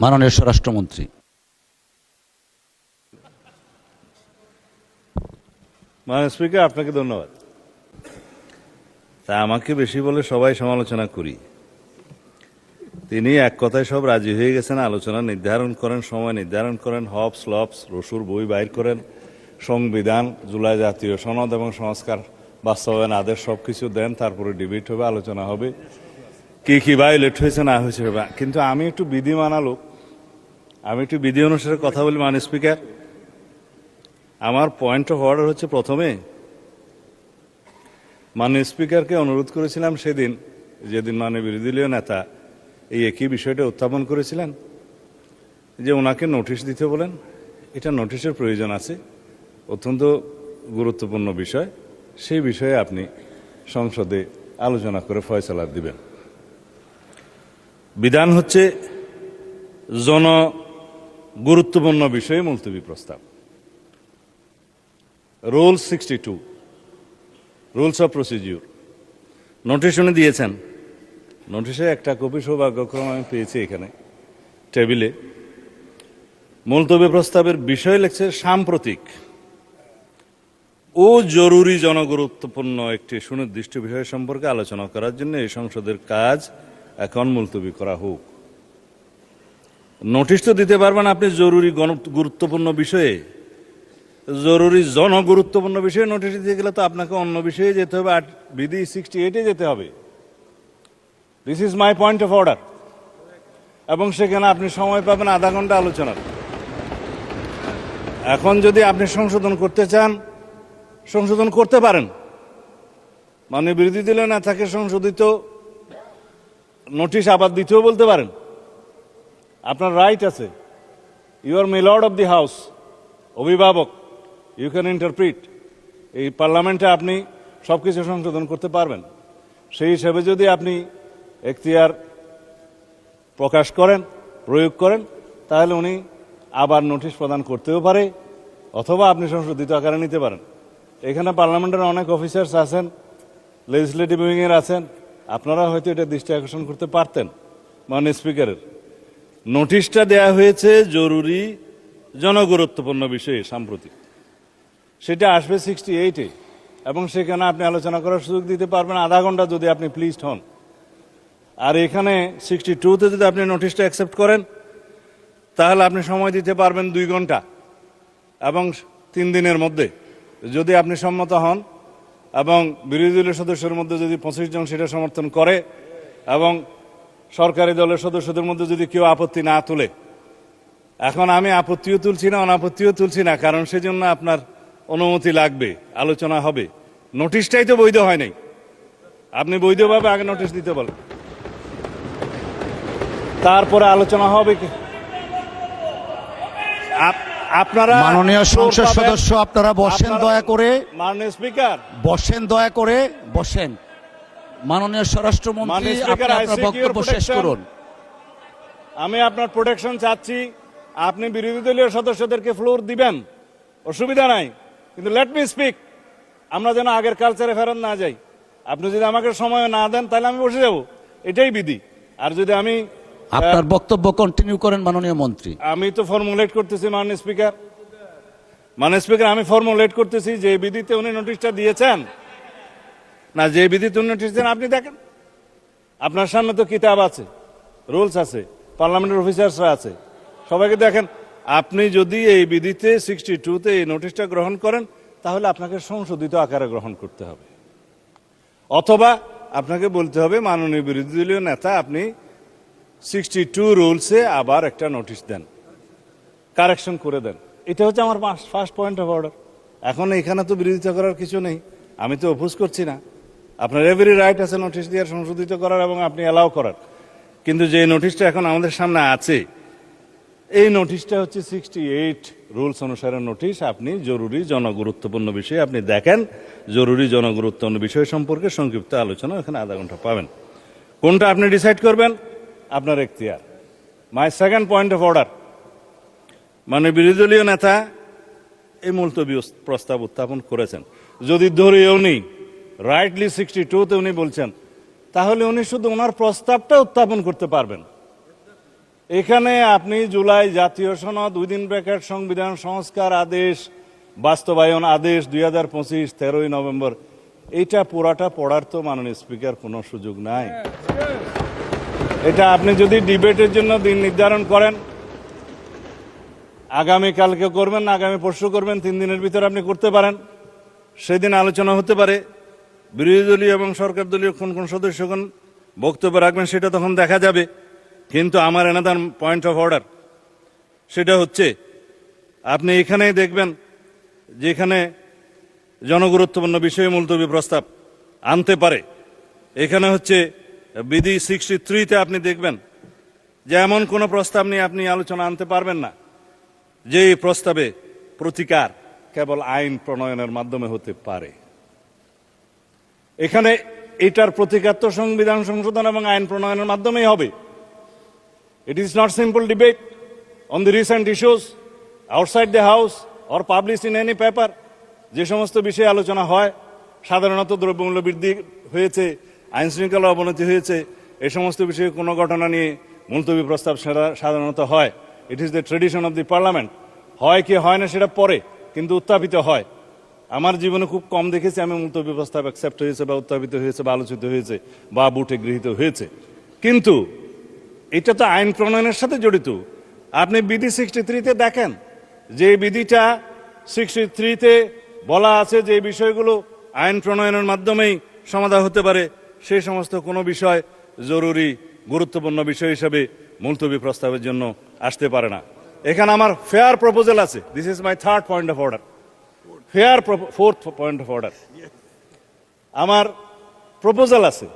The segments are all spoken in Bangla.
মাননীয় স্বরাষ্ট্রমন্ত্রী। মাননীয় স্পিকার, আপনাকে ধন্যবাদ। তা আমাকে বেশি বলে সবাই সমালোচনা করি, তিনি এক কথায় সব রাজি হয়ে গেছেন, আলোচনা নির্ধারণ করেন, সময় নির্ধারণ করেন, হপস লপস রসুর বই বাইর করেন, সংবিধান, জুলাই জাতীয় সনদ এবং সংস্কার বাস্তবায়ন আদেশ সবকিছু দেন, তারপরে ডিবেট হবে, আলোচনা হবে, কি কি ভায়োলেট হয়েছে না হয়েছে হবে। কিন্তু আমি একটু বিধি মানা লোক, আমি একটু বিধি অনুসারে কথা বলি। মাননীয় স্পিকার, আমার পয়েন্ট অফ অর্ডার হচ্ছে, প্রথমে মাননীয় স্পিকারকে অনুরোধ করেছিলাম সেদিন, যেদিন মাননীয় বিরোধী দলীয় নেতা এই একই বিষয়টা উত্থাপন করেছিলেন, যে ওনাকে নোটিশ দিতে বলেন। এটা নোটিশের প্রয়োজন আছে, অত্যন্ত গুরুত্বপূর্ণ বিষয়, সেই বিষয়ে আপনি সংসদে আলোচনা করে ফয়সালা দিবেন। বিধান হচ্ছে জন গুরুত্বপূর্ণ বিষয়ে মুলতবি প্রস্তাব। Rule 62, rules of procedure, notice উনি দিয়েছেন। নোটিশে একটা কপি সৌভাগ্যক্রমে আমি পেয়েছি এখানে টেবিলে। মুলতবি প্রস্তাবের বিষয় লিখছে সাম্প্রতিক ও জরুরি জনগুরুত্বপূর্ণ একটি সুনির্দিষ্ট বিষয় সম্পর্কে আলোচনা করার জন্য এই সংসদের কাজ এখন মুলতবি করা হোক। নোটিশ তো দিতে পারবেন আপনি জরুরি গুরুত্বপূর্ণ বিষয়ে, জরুরি জনগুরুত্বপূর্ণ বিষয়ে নোটিশ দিতে গেলে তো আপনাকে অন্য বিষয়ে যেতে হবে, আর বিধি 68-এ যেতে হবে। This is my point of order. এবং সেখানে আপনি সময় পাবেন আধা ঘন্টা আলোচনার। এখন যদি আপনি সংশোধন করতে চান, সংশোধন করতে পারেন। মানে বিরোধী দলীয় না থাকে সংশোধিত নোটিশ আবার দিতেও বলতে পারেন, আপনার রাইট আছে। You are my lord of the house, অভিভাবক, ইউ ক্যান ইন্টারপ্রিট। এই পার্লামেন্টে আপনি সবকিছু সংশোধন করতে পারবেন। সেই হিসেবে যদি আপনি এখতিয়ার প্রকাশ করেন, প্রয়োগ করেন, তাহলে উনি আবার নোটিশ প্রদান করতেও পারে, অথবা আপনি সংশোধিত আকারে নিতে পারেন। এখানে পার্লামেন্টের অনেক অফিসার্স আছেন, লেজিসলেটিভ উইংয়ের আছেন, আপনারা হয়তো এটা দৃষ্টি আকর্ষণ করতে পারতেন। মাননীয় স্পিকারের নোটিশটা দেয়া হয়েছে জরুরি জনগুরুত্বপূর্ণ বিষয়ে সাম্প্রতিক, সেটা আসবে 68-এ, এবং সেখানে আপনি আলোচনা করার সুযোগ দিতে পারবেন আধা ঘন্টা যদি আপনি প্লিজড হন। আর এখানে 62-তে যদি আপনি নোটিশটা অ্যাকসেপ্ট করেন, তাহলে আপনি সময় দিতে পারবেন 2 ঘন্টা, এবং 3 দিনের মধ্যে যদি আপনি সম্মত হন, এবং বিরোধী দলের সদস্যের মধ্যে যদি 25 জন সেটা সমর্থন করে, এবং সরকারি দলের সদস্যদের মধ্যে যদি কেউ আপত্তি না তুলে। এখন আমি আপত্তিও তুলছি না, অনাপত্তিও তুলছি না, কারণ সেজন্য আপনার অনুমতি লাগবে, আলোচনা হবে। নোটিশটাই তো বৈধ হয় নাই, আপনি বৈধভাবে আগে নোটিশ দিতে বলেন, তারপরে আলোচনা হবে। কি আপনারা মাননীয় সংসদ সদস্য, আপনারা বসেন দয়া করে। মাননীয় স্পিকার, বসেন দয়া করে, বসেন। মাননীয় স্বরাষ্ট্রমন্ত্রী, আপনি আপনার বক্তব্য শেষ করুন। আমি আপনার প্রোটেকশন চাচ্ছি। আপনি বিরোধী দলীয় সদস্যদেরকে ফ্লোর দিবেন, অসুবিধা নাই, কিন্তু লেট মি স্পিক। আমরা যেন আগের কালচারে ফেরত না যাই। আপনি যদি আমাকে সময় না দেন, তাহলে আমি বসে যাব, এটাই বিধি। আর যদি আমি আপনার বক্তব্য কন্টিনিউ করেন মাননীয় মন্ত্রী। আমি তো ফর্মুলেট করতেছি মাননীয় স্পিকার। মাননীয় স্পিকার, আমি ফর্মুলেট করতেছি যে বিধিতে উনি নোটিশটা দিয়েছেন না, যে বিধিতে উনি নোটিশ দেন আপনি দেখেন। আপনার সামনে তো কিতাব আছে, রুলস আছে, পার্লামেন্টের অফিসার্সরা আছে, সবাইকে দেখেন। আপনি যদি এই বিধিতে 62-তে এই নোটিশটা গ্রহণ করেন, তাহলে আপনাকে সংশোধিত আকারে গ্রহণ করতে হবে, অথবা আপনাকে বলতে হবে মাননীয় বিরোধী দলীয় নেতা, আপনি 62 রুলসে আবার একটা নোটিশ দেন, কারেকশন করে দেন। এটা হচ্ছে আমার ফার্স্ট পয়েন্ট অফ অর্ডার। এখন এখানে তো বিরোধিতা করার কিছু নেই, আমি তো অপোজ করছি না। আপনার এভরি রাইট আছে নোটিশ দিয়ে সংশোধিত করার, এবং আপনি অ্যালাউ করার। কিন্তু যে নোটিশটা এখন আমাদের সামনে আছে, এই নোটিশটা হচ্ছে 68 রুলস অনুসারে নোটিশ। আপনি জরুরি জনগুরুত্বপূর্ণ বিষয়ে আপনি দেখেন, জরুরি জনগুরুত্বপূর্ণ বিষয় সম্পর্কে সংক্ষিপ্ত আলোচনা এখানে আধা ঘন্টা পাবেন। কোনটা আপনি ডিসাইড করবেন, আপনার এখতিয়ার। My second point of order, মানে বিরোধী দলীয় নেতা এই মুলতবি প্রস্তাব উত্থাপন করেছেন। যদি ধরেও নেই রাইটলি 62-তে উনি বলছেন, তাহলে উনি শুধু ওনার প্রস্তাবটা উত্থাপন করতে পারবেন। এখানে আপনি জুলাই জাতীয় সনদ, উইদিন ব্র্যাকেট সংবিধান সংস্কার আদেশ, বাস্তবায়ন আদেশ 2025 13ই নভেম্বর, এইটা পুরাটা পড়ার তো মাননীয় স্পিকার কোনো সুযোগ নাই। এটা আপনি যদি ডিবেটের জন্য দিন নির্ধারণ করেন, আগামীকালকে করবেন না আগামী পরশু করবেন, 3 দিনের ভিতরে আপনি করতে পারেন, সেদিন আলোচনা হতে পারে। বিরোধী দলীয় এবং সরকার দলীয় কোন কোন সদস্যগণ বক্তব্য রাখবেন সেটা তখন দেখা যাবে। কিন্তু আমার অ্যানাদার পয়েন্ট অফ অর্ডার সেটা হচ্ছে, আপনি এখানেই দেখবেন যেখানে জনগুরুত্বপূর্ণ বিষয়ে মুলতবি প্রস্তাব আনতে পারে, এখানে হচ্ছে বিধি 63-তে আপনি দেখবেন যে এমন কোনো প্রস্তাব নিয়ে আপনি আলোচনা আনতে পারবেন না যে এই প্রস্তাবে প্রতিকার কেবল আইন প্রণয়নের মাধ্যমে হতে পারে। এখানে এটার প্রতিকার তো সংবিধান সংশোধন এবং আইন প্রণয়নের মাধ্যমেই হবে। It is not simple debate on the recent issues outside the house or published in any paper. যে সমস্ত বিষয়ে আলোচনা হয়, সাধারণত দ্রব্যমূল্য বৃদ্ধি হয়েছে, আইন শৃঙ্খলা অবনতি হয়েছে, এই সমস্ত বিষয়ে কোনো ঘটনা নিয়ে মুলতবি প্রস্তাব সাধারণত হয়। It is the tradition of the parliament. হয় কি হয় না সেটা পরে, কিন্তু উত্থাপিত হয়। আমার জীবনে খুব কম দেখেছি আমি মুলতবি প্রস্তাব অ্যাকসেপ্ট হয়েছে বা উত্থাপিত হয়েছে বা আলোচিত হয়েছে বা বুটে গৃহীত হয়েছে। কিন্তু এটা তো আইন প্রণয়নের সাথে জড়িত। আপনি বিধি 63-তে দেখেন যে বিধিটা 63-তে বলা আছে যে বিষয়গুলো আইন প্রণয়নের মাধ্যমেই সমাধান হতে পারে, সেই সমস্ত কোনো বিষয় জরুরি গুরুত্বপূর্ণ বিষয় হিসেবে মুলতবি প্রস্তাবের জন্য আসতে পারে না। এখানে আমার ফেয়ার প্রপোজাল আছে। This is my third point of order, fourth point of order. আমার প্রপোজাল আছে,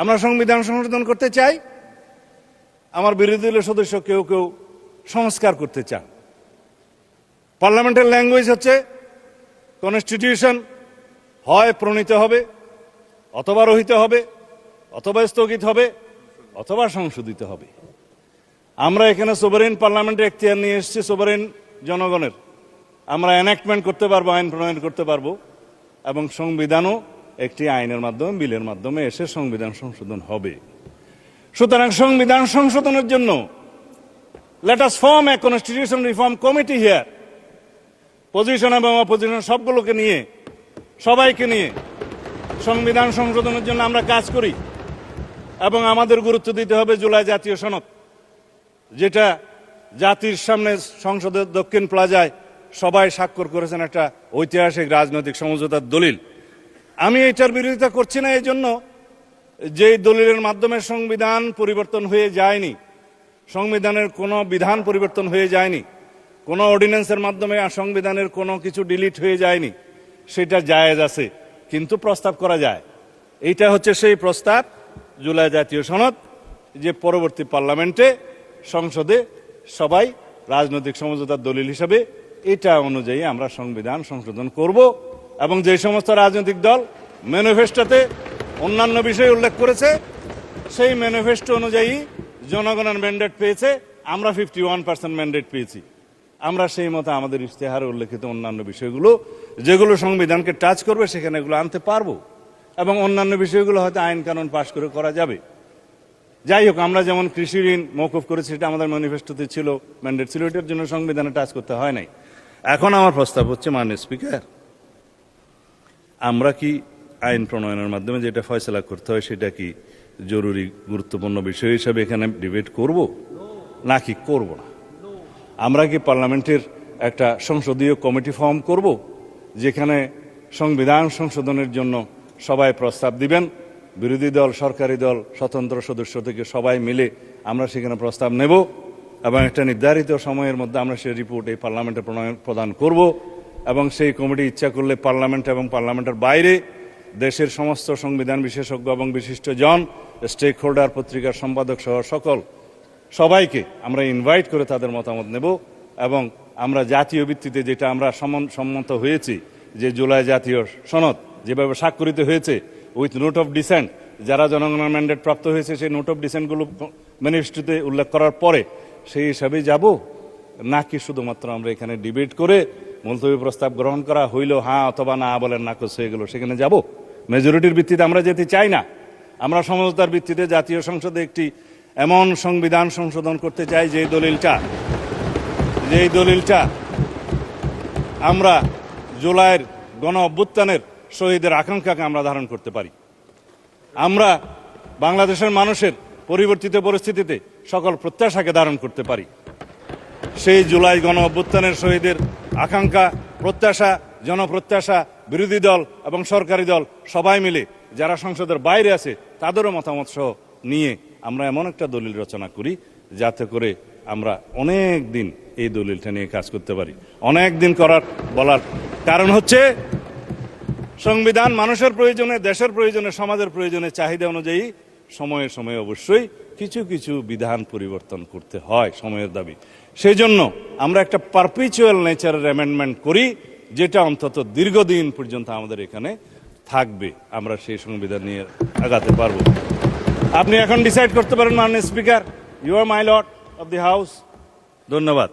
আমরা সংবিধান সংশোধন করতে চাই, আমার বিরোধী দলের সদস্য কেউ কেউ সংস্কার করতে চান। পার্লামেন্টের ল্যাঙ্গুয়েজ হচ্ছে কনস্টিটিউশন হয় প্রণীত হবে, অথবা রহিত হবে, অথবা স্থগিত হবে, অথবা সংশোধিত হবে। আমরা এখানে সোভারেন পার্লামেন্টে এখতিয়ার নিয়ে এসেছি, সোভারেন জনগণের। আমরা এনাক্টমেন্ট করতে পারবো, আইন প্রণয়ন করতে পারবো, এবং সংবিধানও একটি আইনের মাধ্যমে, বিলের মাধ্যমে এসে সংবিধান সংশোধন হবে। সুতরাং সংবিধান সংশোধনের জন্য let us form a constitution reform committee here. Position এবং অপোজিশন সবগুলোকে নিয়ে, সবাইকে নিয়ে সংবিধান সংশোধনের জন্য আমরা কাজ করি। এবং আমাদের গুরুত্ব দিতে হবে জুলাই জাতীয় সনদ, যেটা জাতির সামনে সংসদের দক্ষিণ প্লাজায় সবাই স্বাক্ষর করেছেন, একটা ঐতিহাসিক রাজনৈতিক সমঝোতার দলিল। আমি এটার বিরোধিতা করছি না এই জন্য যে দলিলের মাধ্যমে সংবিধান পরিবর্তন হয়ে যায়নি, সংবিধানের কোনো বিধান পরিবর্তন হয়ে যায়নি, কোনো অর্ডিন্যান্সের মাধ্যমে সংবিধানের কোনো কিছু ডিলিট হয়ে যায়নি, সেটা জায়েজ আছে, কিন্তু প্রস্তাব করা যায়। এইটা হচ্ছে সেই প্রস্তাব, জুলাই জাতীয় সনদ, যে পরবর্তী পার্লামেন্টে সংসদে সবাই রাজনৈতিক সমঝোতার দলিল হিসাবে এটা অনুযায়ী আমরা সংবিধান সংশোধন করব। এবং যে সমস্ত রাজনৈতিক দল ম্যানিফেস্টোতে অন্যান্য বিষয় উল্লেখ করেছে, সেই ম্যানিফেস্টো অনুযায়ী জনগণের ম্যান্ডেট পেয়েছে, আমরা 51% ম্যান্ডেট পেয়েছি। আমরা সেই মতো আমাদের ইশতেহারে উল্লেখিত অন্যান্য বিষয়গুলো যেগুলো সংবিধানকে টাচ করবে সেখানে এগুলো আনতে পারবো, এবং অন্যান্য বিষয়গুলো হয়তো আইন কানুন পাশ করে করা যাবে। যাই হোক, আমরা যেমন কৃষি ঋণ মওকুফ করেছি, সেটা আমাদের ম্যানিফেস্টোতে ছিল, ম্যান্ডেট ছিল, এটার জন্য সংবিধানে টাচ করতে হয় নাই। এখন আমার প্রস্তাব হচ্ছে, মাননীয় স্পিকার, আমরা কি আইন প্রণয়নের মাধ্যমে যেটা ফয়সলা করতে হয় সেটা কি জরুরি গুরুত্বপূর্ণ বিষয় হিসাবে এখানে ডিবেট করব, নাকি করব না? আমরা কি পার্লামেন্টের একটা সংসদীয় কমিটি ফর্ম করব, যেখানে সংবিধান সংশোধনের জন্য সবাই প্রস্তাব দিবেন, বিরোধী দল, সরকারি দল, স্বতন্ত্র সদস্য থেকে সবাই মিলে আমরা সেখানে প্রস্তাব নেব, এবং একটা নির্ধারিত সময়ের মধ্যে আমরা সেই রিপোর্ট এই পার্লামেন্টে প্রদান করব। এবং সেই কমিটি ইচ্ছা করলে পার্লামেন্ট এবং পার্লামেন্টের বাইরে দেশের সমস্ত সংবিধান বিশেষজ্ঞ এবং বিশিষ্ট জন, স্টেক হোল্ডার, পত্রিকার সম্পাদক সহ সবাইকে আমরা ইনভাইট করে তাদের মতামত নেব। এবং আমরা জাতীয় ভিত্তিতে যেটা আমরা সম্মত হয়েছি, যে জুলাই জাতীয় সনদ যেভাবে স্বাক্ষরিত হয়েছে উইথ নোট অফ ডিসেন্ট, যারা জনগণের ম্যান্ডেট প্রাপ্ত হয়েছে সেই নোট অফ ডিসেন্টগুলো ম্যানিফেস্টোতে উল্লেখ করার পরে সেই হিসাবেই যাব, নাকি শুধুমাত্র আমরা এখানে ডিবেট করে মুলতবি প্রস্তাব গ্রহণ করা হইল, হ্যাঁ অথবা না বলেন নাকচ হয়ে গেল, সেখানে যাব? মেজরিটির ভিত্তিতে আমরা যেতে চাই না। আমরা সমঝোতার ভিত্তিতে জাতীয় সংসদে একটি এমন সংবিধান সংশোধন করতে চাই যে দলিলটা আমরা জুলাইয়ের গণ অভ্যুত্থানের শহীদের আকাঙ্ক্ষাকে আমরা ধারণ করতে পারি। আমরা বাংলাদেশের মানুষের পরিবর্তিত পরিস্থিতিতে সকল প্রত্যাশাকে ধারণ করতে পারি। সেই জুলাই গণ অভ্যুত্থানের শহীদের আকাঙ্ক্ষা, প্রত্যাশা, জনপ্রত্যাশা, বিরোধী দল এবং সরকারি দল সবাই মিলে যারা সংসদের বাইরে আছে তাদেরও মতামত সহ নিয়ে আমরা এমন একটা দলিল রচনা করি যাতে করে আমরা অনেক দিন এই দলিলটা নিয়ে কাজ করতে পারি। অনেক দিন বলার কারণ হচ্ছে সংবিধান মানুষের প্রয়োজনে, দেশের প্রয়োজনে, সমাজের প্রয়োজনে, চাহিদা অনুযায়ী সময়ে সময়ে অবশ্যই কিছু কিছু বিধান পরিবর্তন করতে হয়, সময়ের দাবি। সেই জন্য আমরা একটা পারপিচুয়াল নেচারের অ্যামেন্ডমেন্ট করি যেটা অন্তত দীর্ঘদিন পর্যন্ত আমাদের এখানে থাকবে। আমরা সেই সংবিধান নিয়ে আগাতে পারবো। আপনি এখন ডিসাইড করতে পারেন মাননীয় speaker. You are my lord of the house. ধন্যবাদ।